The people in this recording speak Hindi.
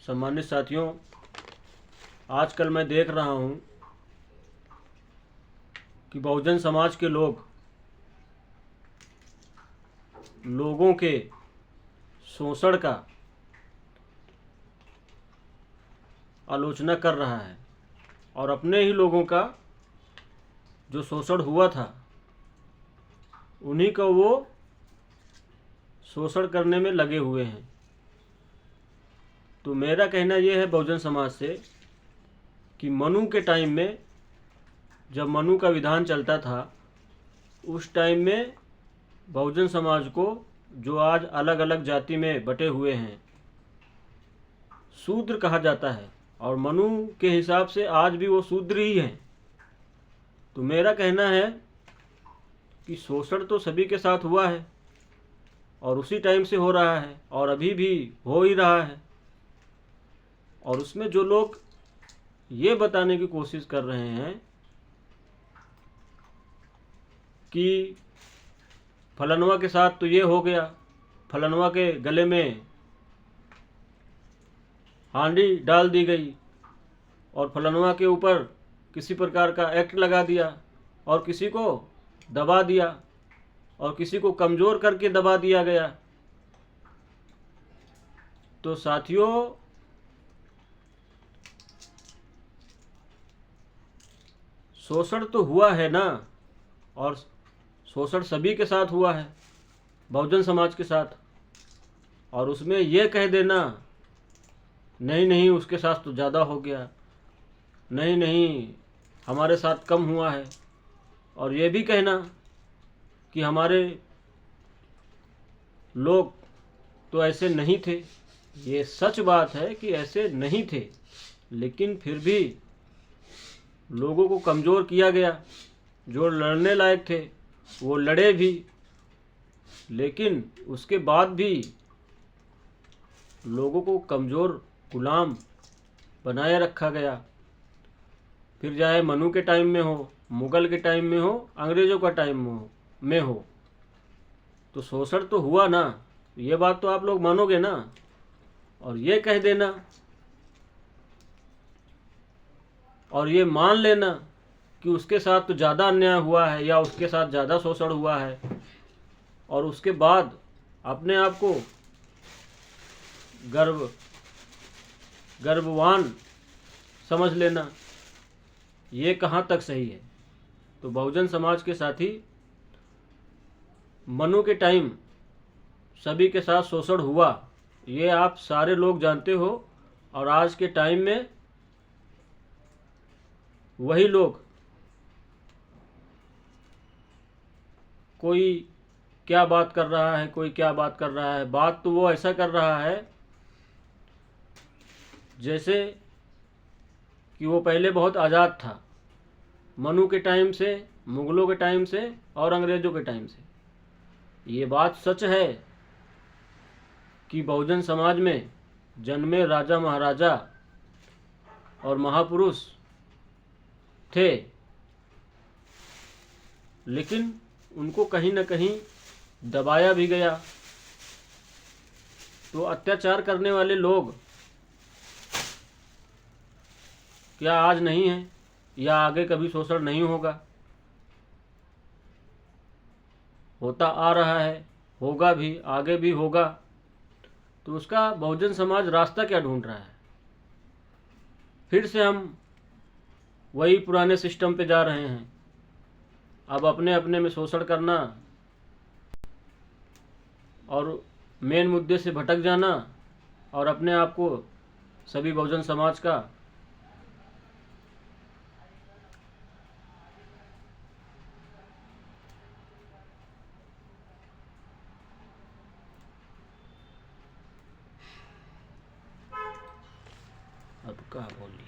सम्मानित साथियों, आजकल मैं देख रहा हूँ कि बहुजन समाज के लोगों के शोषण का आलोचना कर रहा है और अपने ही लोगों का जो शोषण हुआ था उन्हीं का वो शोषण करने में लगे हुए हैं। तो मेरा कहना ये है बहुजन समाज से कि मनु के टाइम में, जब मनु का विधान चलता था, उस टाइम में बहुजन समाज को, जो आज अलग अलग जाति में बटे हुए हैं, शूद्र कहा जाता है और मनु के हिसाब से आज भी वो शूद्र ही हैं। तो मेरा कहना है कि शोषण तो सभी के साथ हुआ है और उसी टाइम से हो रहा है और अभी भी हो ही रहा है। और उसमें जो लोग ये बताने की कोशिश कर रहे हैं कि फलनवा के साथ तो ये हो गया, फलनवा के गले में हांडी डाल दी गई और फलनवा के ऊपर किसी प्रकार का एक्ट लगा दिया और किसी को दबा दिया और किसी को कमज़ोर करके दबा दिया गया। तो साथियों, शोषण तो हुआ है ना, और शोषण सभी के साथ हुआ है, बहुजन समाज के साथ। और उसमें यह कह देना नहीं नहीं उसके साथ तो ज़्यादा हो गया, नहीं नहीं हमारे साथ कम हुआ है, और ये भी कहना कि हमारे लोग तो ऐसे नहीं थे। ये सच बात है कि ऐसे नहीं थे, लेकिन फिर भी लोगों को कमज़ोर किया गया। जो लड़ने लायक थे वो लड़े भी, लेकिन उसके बाद भी लोगों को कमज़ोर गुलाम बनाए रखा गया। फिर चाहे मनु के टाइम में हो, मुग़ल के टाइम में हो, अंग्रेज़ों का टाइम में हो, तो शोषण तो हुआ ना। ये बात तो आप लोग मानोगे ना। और ये कह देना और ये मान लेना कि उसके साथ तो ज़्यादा अन्याय हुआ है या उसके साथ ज़्यादा शोषण हुआ है, और उसके बाद अपने आप को गर्ववान समझ लेना, ये कहाँ तक सही है। तो बहुजन समाज के साथी, मनु के टाइम सभी के साथ शोषण हुआ, ये आप सारे लोग जानते हो। और आज के टाइम में वही लोग, कोई क्या बात कर रहा है, कोई क्या बात कर रहा है, बात तो वो ऐसा कर रहा है जैसे कि वो पहले बहुत आज़ाद था, मनु के टाइम से, मुग़लों के टाइम से और अंग्रेज़ों के टाइम से। ये बात सच है कि बहुजन समाज में जन्मे राजा महाराजा और महापुरुष थे, लेकिन उनको कहीं न कहीं दबाया भी गया। तो अत्याचार करने वाले लोग क्या आज नहीं हैं, या आगे कभी शोषण नहीं होगा? होता आ रहा है, होगा भी, आगे भी होगा। तो उसका बहुजन समाज रास्ता क्या ढूंढ रहा है? फिर से हम वही पुराने सिस्टम पे जा रहे हैं। अब अपने अपने में शोषण करना और मेन मुद्दे से भटक जाना और अपने आप को सभी बहुजन समाज का अब क्या बोली।